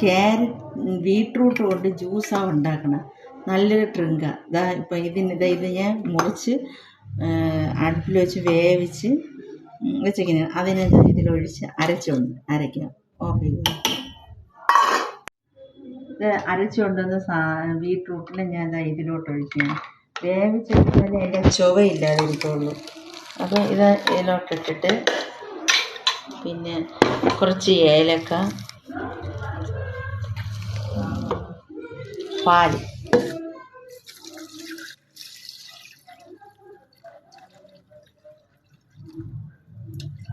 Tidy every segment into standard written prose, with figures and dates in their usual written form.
ഞാൻ ബീട്രൂട്ട് കൊണ്ട് ജ്യൂസാണ് ഉണ്ടാക്കണം. നല്ലൊരു ഡ്രിങ്കാണ്. ഇപ്പം ഇത് ഞാൻ മുറിച്ച് അടുപ്പിൽ വെച്ച് വേവിച്ച് വെച്ചിരിക്കുന്നത്. അതിനെ ഇതിലൊഴിച്ച് അരയ്ക്കണം. ഓഫ് ചെയ്ത് ഇത് അരച്ചു കൊണ്ടുവന്ന ബീട്രൂട്ടിനെ ഞാൻ ഇതിലോട്ട് ഒഴിക്കുകയാണ്. വേവിച്ചെടുത്താലേ അതിൻ്റെ ചുവയില്ലാതിരിക്കുള്ളൂ. അപ്പോൾ ഇത് ഇതിലോട്ടിട്ടിട്ട് പിന്നെ കുറച്ച് ഏലക്ക,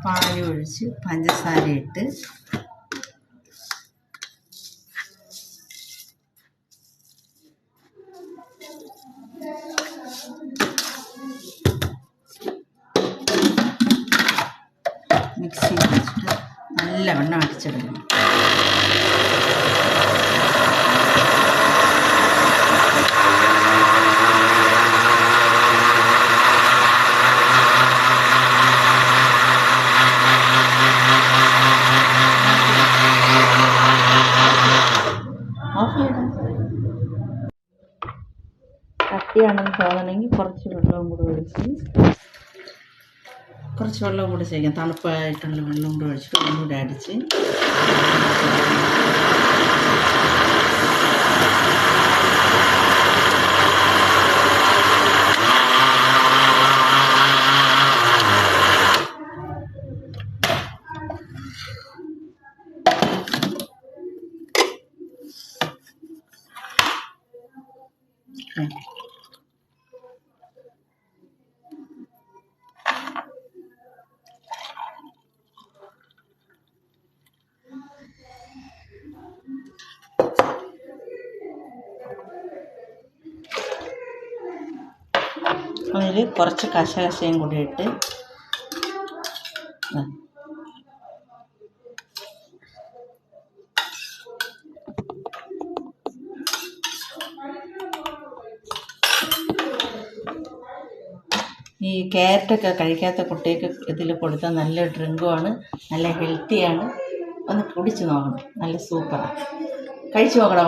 പാലൊഴിച്ച് പഞ്ചസാര ഇട്ട് മിക്സിയിൽ വെച്ചിട്ട് നല്ലവണ്ണം അടിച്ചെടുക്കണം. ഓഫ് ചെയ്യണം. കട്ടിയാണെന്ന് തോന്നണമെങ്കിൽ കുറച്ച് വെള്ളവും കൂടെ ഒഴിച്ച് ചെയ്യാം. തണുപ്പായിട്ടുള്ള വെള്ളം കൂടെ ഒഴിച്ചിട്ട് ഒന്നുകൂടെ അടിച്ച് അതിൽ കുറച്ച് കശകശയും കൂടി ഇട്ട് ഈ ക്യാരറ്റൊക്കെ കഴിക്കാത്ത കുട്ടികൾക്ക് ഇതിൽ കൊടുത്താൽ നല്ല ഡ്രിങ്കുമാണ്, നല്ല ഹെൽത്തിയാണ്. ഒന്ന് കുടിച്ച് നോക്കണം. നല്ല സൂപ്പറാണ്. കഴിച്ച് നോക്കണം.